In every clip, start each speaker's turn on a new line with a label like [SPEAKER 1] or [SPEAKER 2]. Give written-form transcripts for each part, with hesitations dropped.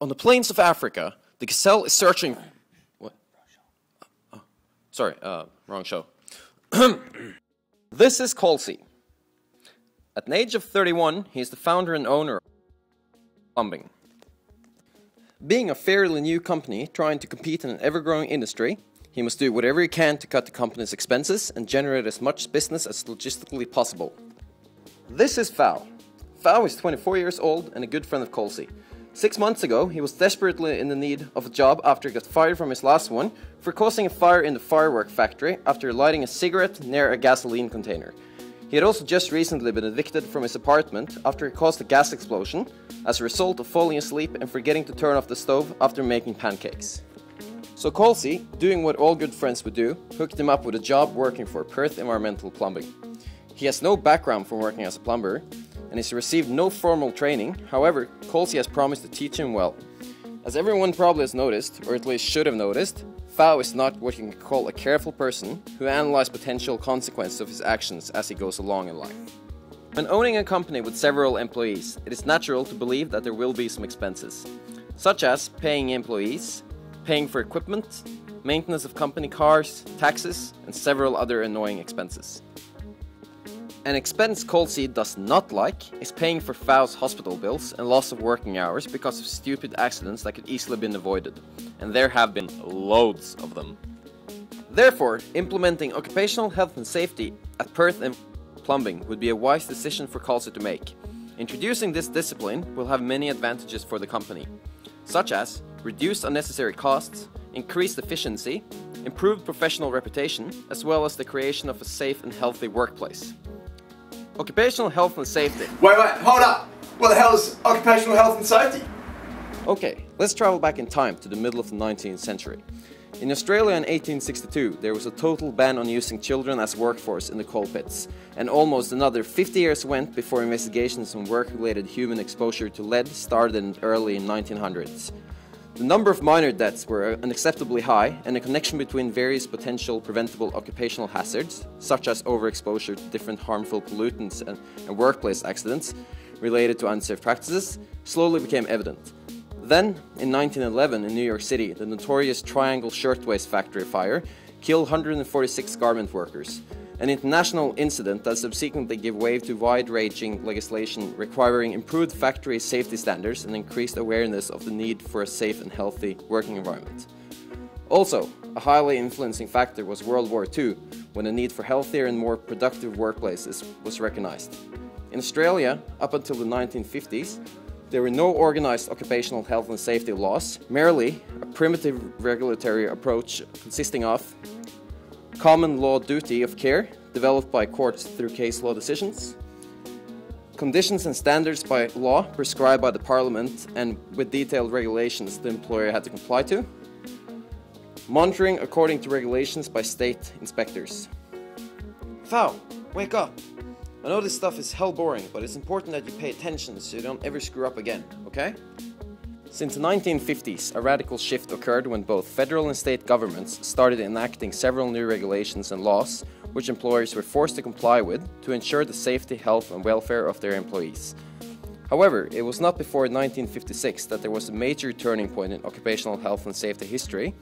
[SPEAKER 1] On the plains of Africa, the gazelle is searching... What? Oh, sorry, wrong show. This is Colsey. At the age of 31, he is the founder and owner of Plumbing. Being a fairly new company trying to compete in an ever-growing industry, he must do whatever he can to cut the company's expenses and generate as much business as logistically possible. This is Fao. Fao is 24 years old and a good friend of Colsey. 6 months ago, he was desperately in the need of a job after he got fired from his last one for causing a fire in the firework factory after lighting a cigarette near a gasoline container. He had also just recently been evicted from his apartment after he caused a gas explosion as a result of falling asleep and forgetting to turn off the stove after making pancakes. So Colsey, doing what all good friends would do, hooked him up with a job working for Perth Environmental Plumbing. He has no background from working as a plumber, and he's received no formal training. However, Colsey has promised to teach him well. As everyone probably has noticed, or at least should have noticed, Fao is not what you can call a careful person who analyzes potential consequences of his actions as he goes along in life. When owning a company with several employees, it is natural to believe that there will be some expenses, such as paying employees, paying for equipment, maintenance of company cars, taxes, and several other annoying expenses. An expense Colsey does not like is paying for Fao's hospital bills and loss of working hours because of stupid accidents that could easily have been avoided, and there have been loads of them. Therefore, implementing occupational health and safety at Perth and Plumbing would be a wise decision for Colsey to make. Introducing this discipline will have many advantages for the company, such as reduced unnecessary costs, increased efficiency, improved professional reputation, as well as the creation of a safe and healthy workplace. Occupational health and safety.
[SPEAKER 2] Wait, hold up! What the hell is occupational health and safety?
[SPEAKER 1] Okay, let's travel back in time to the middle of the 19th century. In Australia in 1862, there was a total ban on using children as workforce in the coal pits, and almost another 50 years went before investigations on work-related human exposure to lead started early in 1900s. The number of minor deaths were unacceptably high, and the connection between various potential preventable occupational hazards, such as overexposure to different harmful pollutants and workplace accidents related to unsafe practices, slowly became evident. Then, in 1911 in New York City, the notorious Triangle Shirtwaist Factory fire killed 146 garment workers, an international incident that subsequently gave way to wide-ranging legislation requiring improved factory safety standards and increased awareness of the need for a safe and healthy working environment. Also, a highly influencing factor was World War II, when the need for healthier and more productive workplaces was recognized. In Australia, up until the 1950s, there were no organized occupational health and safety laws, merely a primitive regulatory approach consisting of common law duty of care, developed by courts through case law decisions, conditions and standards by law prescribed by the Parliament and with detailed regulations the employer had to comply to, monitoring according to regulations by state inspectors. Fao, wake up! I know this stuff is hell boring, but it's important that you pay attention so you don't ever screw up again, okay? Since the 1950s, a radical shift occurred when both federal and state governments started enacting several new regulations and laws which employers were forced to comply with to ensure the safety, health and welfare of their employees. However, it was not before 1956 that there was a major turning point in occupational health and safety history,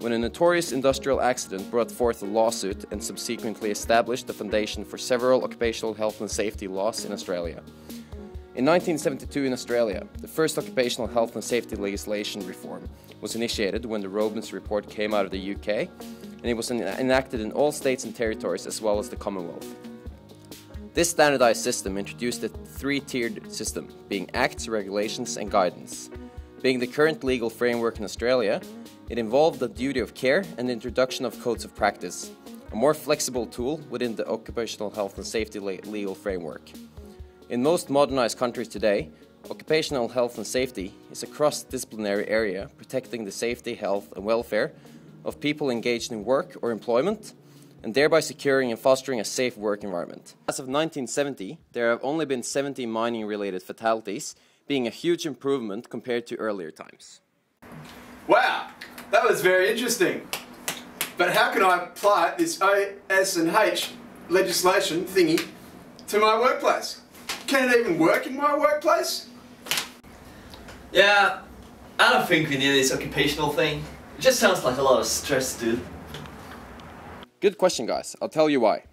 [SPEAKER 1] when a notorious industrial accident brought forth a lawsuit and subsequently established the foundation for several occupational health and safety laws in Australia. In 1972 in Australia, the first occupational health and safety legislation reform was initiated when the Robins Report came out of the UK, and it was enacted in all states and territories as well as the Commonwealth. This standardized system introduced a three-tiered system, being acts, regulations and guidance. Being the current legal framework in Australia, it involved the duty of care and the introduction of codes of practice, a more flexible tool within the occupational health and safety legal framework. In most modernized countries today, occupational health and safety is a cross-disciplinary area protecting the safety, health and welfare of people engaged in work or employment, and thereby securing and fostering a safe work environment. As of 1970, there have only been 70 mining-related fatalities, being a huge improvement compared to earlier times.
[SPEAKER 2] Wow, that was very interesting. But how can I apply this OS&H legislation thingy to my workplace? Can it even work in my workplace?
[SPEAKER 3] Yeah, I don't think we need this occupational thing. It just sounds like a lot of stress, dude.
[SPEAKER 1] Good question, guys. I'll tell you why.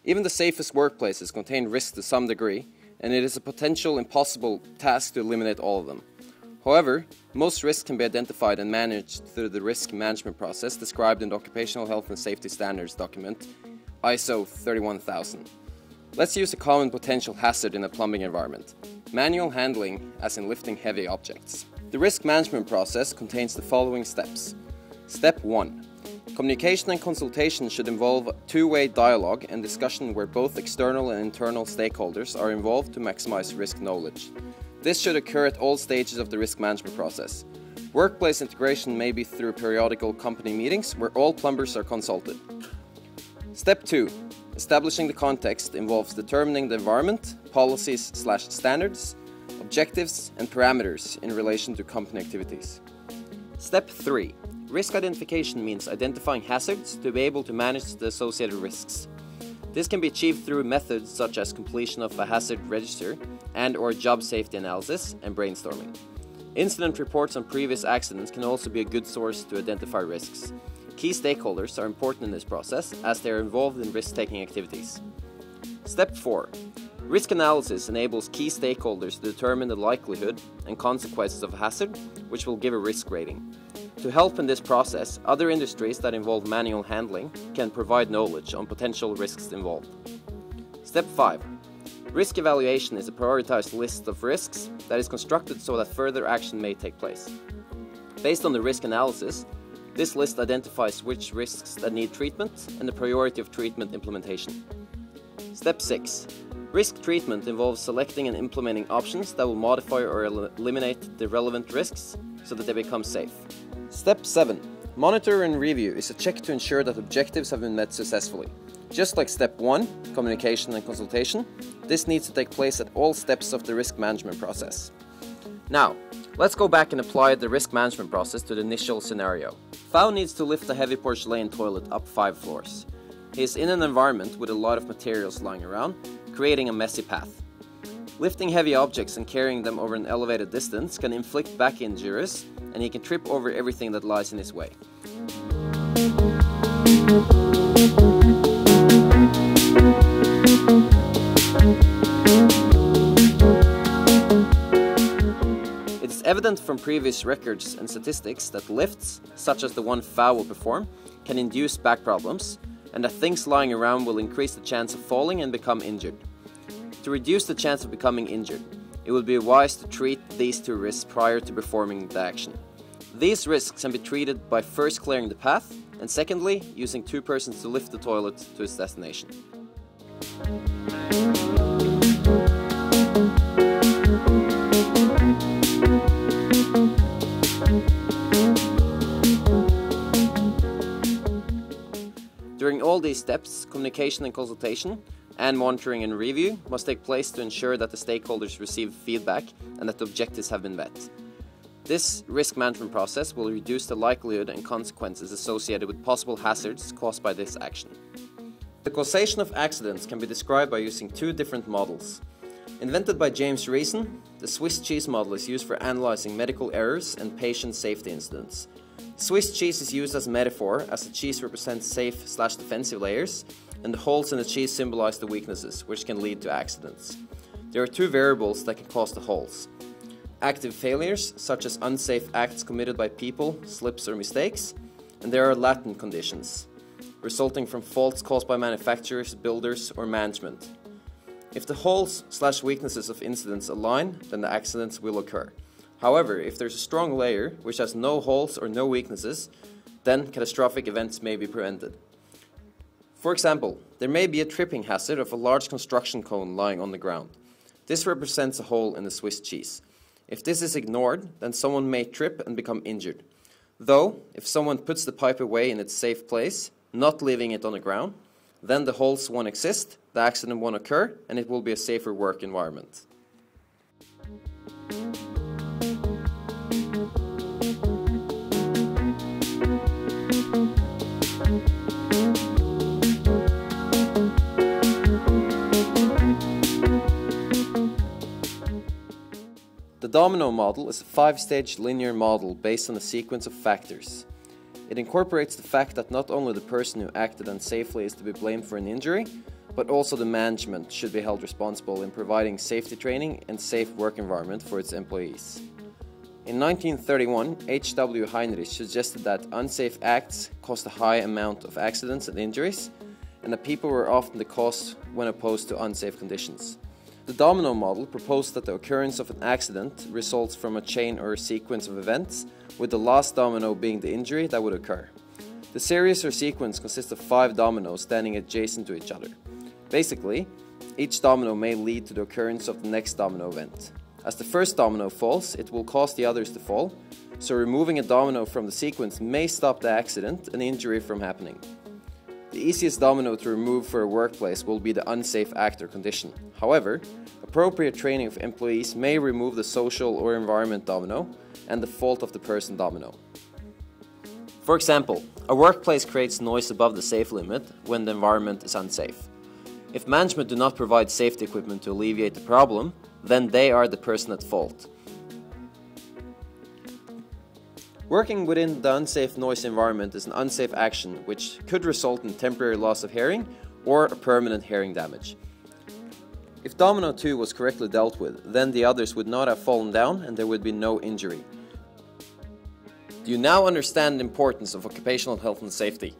[SPEAKER 1] Even the safest workplaces contain risks to some degree, and it is a potential impossible task to eliminate all of them. However, most risks can be identified and managed through the risk management process described in the Occupational Health and Safety Standards document, ISO 31000. Let's use a common potential hazard in a plumbing environment: manual handling, as in lifting heavy objects. The risk management process contains the following steps. Step 1. Communication and consultation should involve two-way dialogue and discussion where both external and internal stakeholders are involved to maximize risk knowledge. This should occur at all stages of the risk management process. Workplace integration may be through periodical company meetings where all plumbers are consulted. Step 2. Establishing the context involves determining the environment, policies/standards, objectives and parameters in relation to company activities. Step 3. Risk identification means identifying hazards to be able to manage the associated risks. This can be achieved through methods such as completion of a hazard register and/or job safety analysis and brainstorming. Incident reports on previous accidents can also be a good source to identify risks. Key stakeholders are important in this process as they are involved in risk-taking activities. Step 4. Risk analysis enables key stakeholders to determine the likelihood and consequences of a hazard, which will give a risk rating. To help in this process, other industries that involve manual handling can provide knowledge on potential risks involved. Step 5. Risk evaluation is a prioritized list of risks that is constructed so that further action may take place. Based on the risk analysis, this list identifies which risks that need treatment and the priority of treatment implementation. Step 6. Risk treatment involves selecting and implementing options that will modify or eliminate the relevant risks so that they become safe. Step 7. Monitor and review is a check to ensure that objectives have been met successfully. Just like Step 1, communication and consultation, this needs to take place at all steps of the risk management process. Now, let's go back and apply the risk management process to the initial scenario. Fao needs to lift a heavy porcelain toilet up 5 floors. He is in an environment with a lot of materials lying around, creating a messy path. Lifting heavy objects and carrying them over an elevated distance can inflict back injuries, and he can trip over everything that lies in his way. It is evident from previous records and statistics that lifts, such as the one Fao will perform, can induce back problems, and that things lying around will increase the chance of falling and become injured. To reduce the chance of becoming injured, it would be wise to treat these two risks prior to performing the action. These risks can be treated by first clearing the path, and secondly, using 2 persons to lift the toilet to its destination. During all these steps, communication and consultation, and monitoring and review must take place to ensure that the stakeholders receive feedback and that the objectives have been met. This risk management process will reduce the likelihood and consequences associated with possible hazards caused by this action. The causation of accidents can be described by using 2 different models. Invented by James Reason, the Swiss cheese model is used for analyzing medical errors and patient safety incidents. Swiss cheese is used as a metaphor as the cheese represents safe/defensive layers, and the holes in the cheese symbolize the weaknesses, which can lead to accidents. There are 2 variables that can cause the holes: active failures, such as unsafe acts committed by people, slips or mistakes, and there are latent conditions, resulting from faults caused by manufacturers, builders or management. If the holes/weaknesses of incidents align, then the accidents will occur. However, if there's a strong layer which has no holes or no weaknesses, then catastrophic events may be prevented. For example, there may be a tripping hazard of a large construction cone lying on the ground. This represents a hole in the Swiss cheese. If this is ignored, then someone may trip and become injured. Though, if someone puts the pipe away in its safe place, not leaving it on the ground, then the holes won't exist, the accident won't occur, and it will be a safer work environment. The domino model is a 5-stage linear model based on a sequence of factors. It incorporates the fact that not only the person who acted unsafely is to be blamed for an injury, but also the management should be held responsible in providing safety training and safe work environment for its employees. In 1931, H.W. Heinrich suggested that unsafe acts caused a high amount of accidents and injuries, and that people were often the cause when opposed to unsafe conditions. The domino model proposed that the occurrence of an accident results from a chain or a sequence of events, with the last domino being the injury that would occur. The series or sequence consists of 5 dominoes standing adjacent to each other. Basically, each domino may lead to the occurrence of the next domino event. As the first domino falls, it will cause the others to fall, so removing a domino from the sequence may stop the accident and injury from happening. The easiest domino to remove for a workplace will be the unsafe act or condition. However, appropriate training of employees may remove the social or environment domino and the fault of the person domino. For example, a workplace creates noise above the safe limit when the environment is unsafe. If management do not provide safety equipment to alleviate the problem, then they are the person at fault. Working within the unsafe noise environment is an unsafe action which could result in temporary loss of hearing or a permanent hearing damage. If domino 2 was correctly dealt with, then the others would not have fallen down and there would be no injury. Do you now understand the importance of occupational health and safety?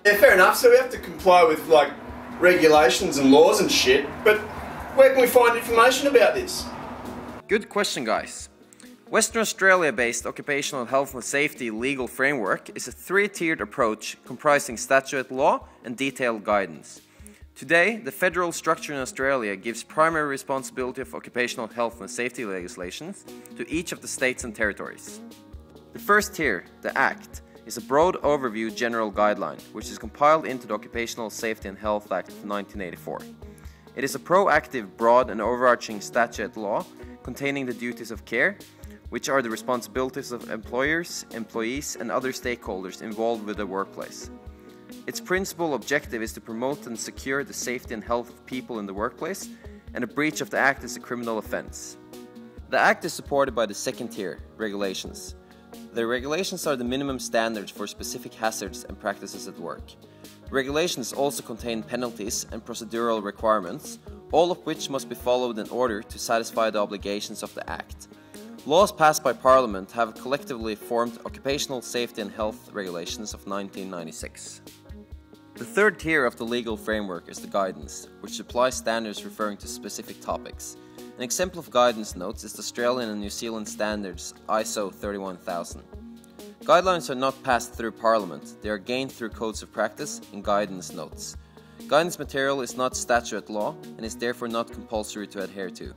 [SPEAKER 2] Yeah, fair enough. So we have to comply with like regulations and laws and shit, but where can we find information about this?
[SPEAKER 1] Good question, guys. Western Australia-based occupational health and safety legal framework is a 3-tiered approach comprising statute law and detailed guidance. Today, the federal structure in Australia gives primary responsibility of occupational health and safety legislations to each of the states and territories. The first tier, the Act, is a broad overview general guideline which is compiled into the Occupational Safety and Health Act of 1984. It is a proactive, broad and overarching statute law containing the duties of care, which are the responsibilities of employers, employees and other stakeholders involved with the workplace. Its principal objective is to promote and secure the safety and health of people in the workplace, and a breach of the Act is a criminal offence. The Act is supported by the second tier, regulations. The regulations are the minimum standards for specific hazards and practices at work. Regulations also contain penalties and procedural requirements, all of which must be followed in order to satisfy the obligations of the Act. Laws passed by Parliament have collectively formed Occupational Safety and Health Regulations of 1996. The third tier of the legal framework is the guidance, which supplies standards referring to specific topics. An example of guidance notes is the Australian and New Zealand standards ISO 31000. Guidelines are not passed through Parliament, they are gained through codes of practice and guidance notes. Guidance material is not statute law and is therefore not compulsory to adhere to.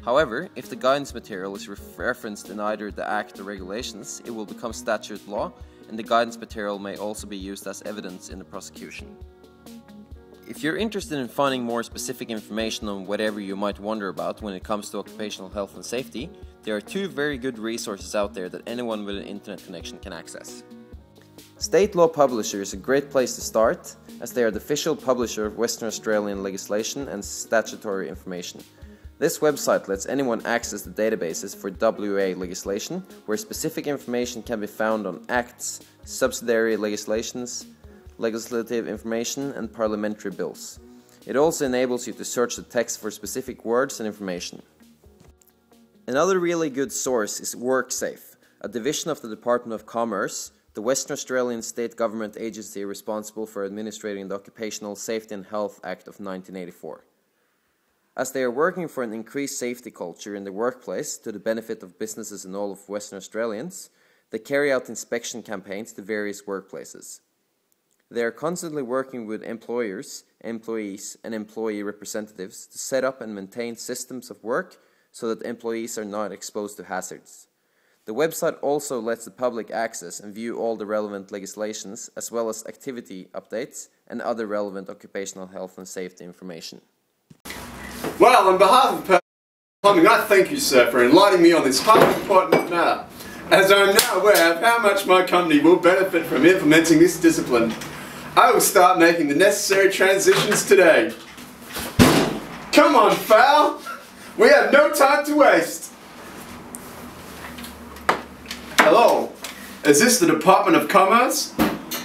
[SPEAKER 1] However, if the guidance material is referenced in either the Act or regulations, it will become statute law, and the guidance material may also be used as evidence in the prosecution. If you're interested in finding more specific information on whatever you might wonder about when it comes to occupational health and safety, there are 2 very good resources out there that anyone with an internet connection can access. State Law Publisher is a great place to start, as they are the official publisher of Western Australian legislation and statutory information. This website lets anyone access the databases for WA legislation, where specific information can be found on acts, subsidiary legislations, legislative information and parliamentary bills. It also enables you to search the text for specific words and information. Another really good source is WorkSafe, a division of the Department of Commerce, the Western Australian state government agency responsible for administrating the Occupational Safety and Health Act of 1984. As they are working for an increased safety culture in the workplace to the benefit of businesses and all of Western Australians, they carry out inspection campaigns to various workplaces. They are constantly working with employers, employees, and employee representatives to set up and maintain systems of work so that employees are not exposed to hazards. The website also lets the public access and view all the relevant legislations, as well as activity updates and other relevant occupational health and safety information.
[SPEAKER 2] Well, on behalf of Plumbing, I thank you, sir, for enlightening me on this highly important matter, as I am now aware of how much my company will benefit from implementing this discipline. I will start making the necessary transitions today. Come on, Fowl! We have no time to waste! Hello, is this the Department of Commerce?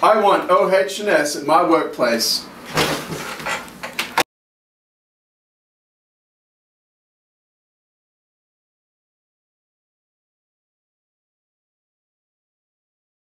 [SPEAKER 2] I want OH&S at my workplace.